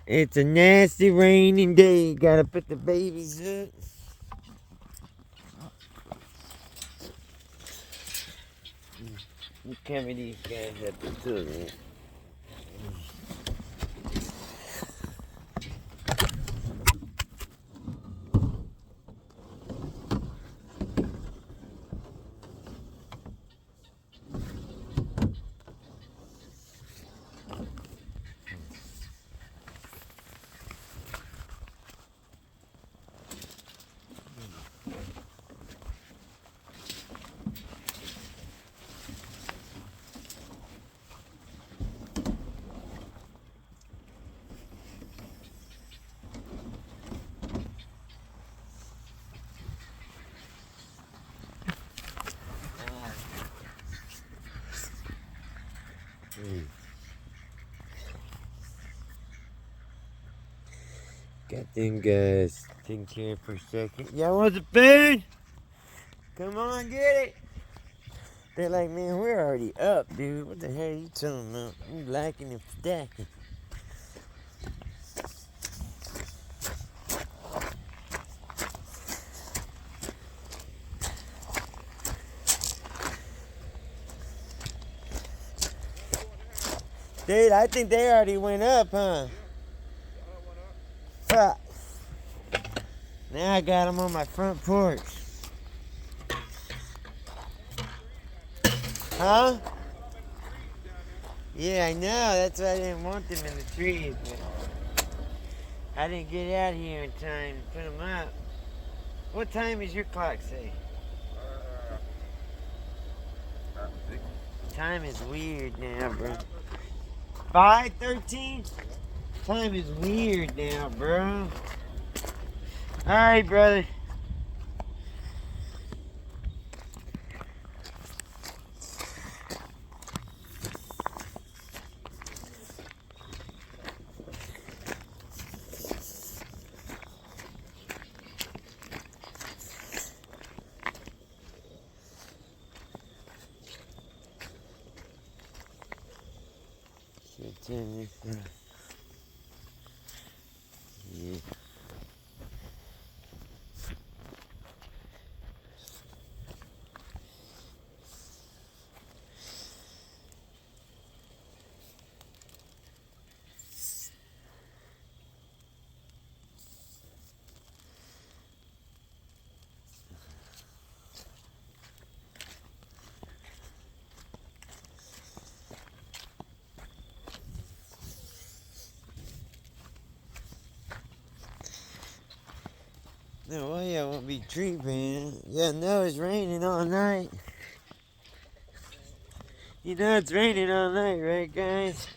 It's a nasty raining day. Gotta put the babies up. You cover these guys up too, man. Got them guys taking care for a second. Y'all want the food? Come on, get it. They're like, man, we're already up, dude. What the hell are you talking about? You lacking and stacking. Dude, I think they already went up, huh? Fuck. Now I got them on my front porch. Huh? Yeah, I know. That's why I didn't want them in the trees. But I didn't get out here in time to put them up. What time does your clock say? Time is weird now, bro. 5:13? Time is weird now, bro. Alright, brother. Turn this on. Yeah. No way I won't be tripping. Yeah, no, it's raining all night. You know it's raining all night, right, guys?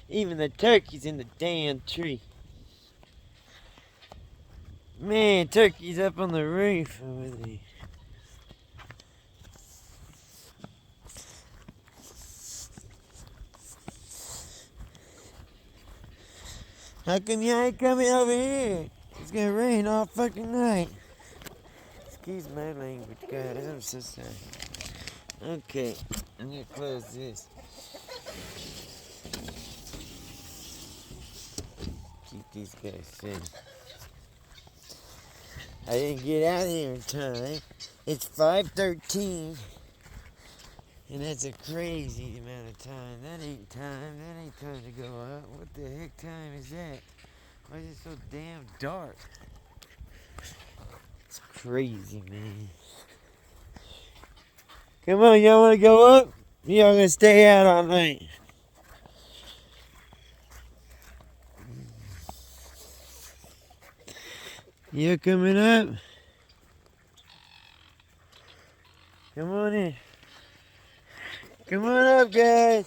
Even the turkey's in the damn tree. Man, turkey's up on the roof over there. How come you ain't coming over here? It's gonna rain all fucking night. Excuse my language, guys. I'm so sorry. Okay, I'm gonna close this. Keep these guys safe. I didn't get out here in time. It's 5:13. And that's a crazy amount of time. That ain't time. That ain't time to go out. What the heck time is that? Why is it so damn dark? It's crazy, man. Come on, y'all want to go up? Y'all gonna stay out all night. You coming up? Come on in. Come on up, guys.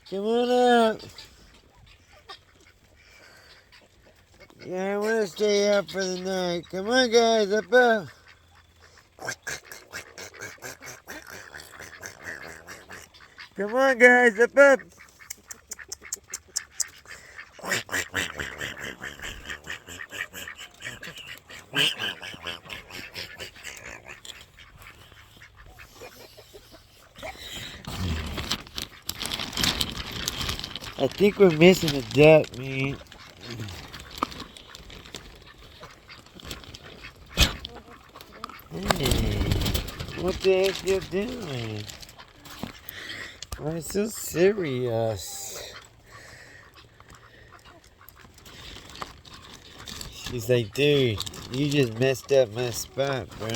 Come on up. Yeah, I want to stay up for the night. Come on, guys, up. Come on, guys, up. I think we're missing a duck, man. Hey, what the heck you doing? Why so serious? She's like, dude, you just messed up my spot, bro.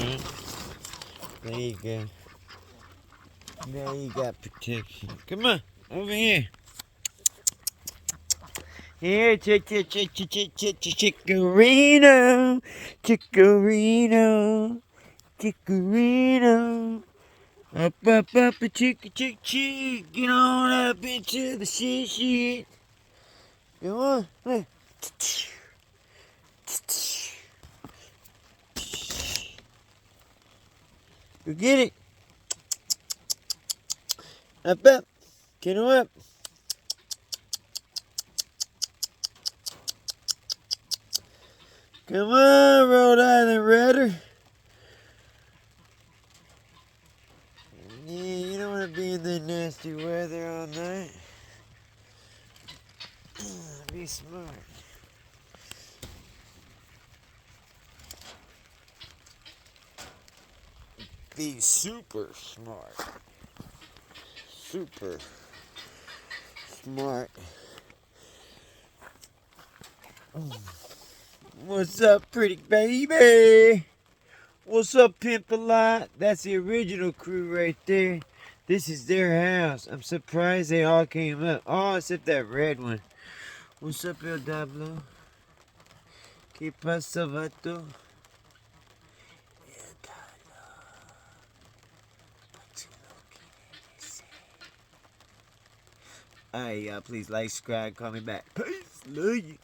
There you go. Now you got protection. Come on, over here. Here, Chicorino, Chicorino, Chicorino. Up, a chick. Get on up into the shit. Come on, hey. Go get it. Up. Get him up. Come on, Rhode Island Redder. Yeah, you don't want to be in the nasty weather all night. Be smart. Be super smart. Super smart. What's up, pretty baby? What's up, Pimp-a-Lot? That's the original crew right there. This is their house. I'm surprised they all came up. Oh, except that red one. What's up, El Diablo? ¿Qué pasa, vato? Alright, y'all, please like, subscribe, call me back. Peace, love you.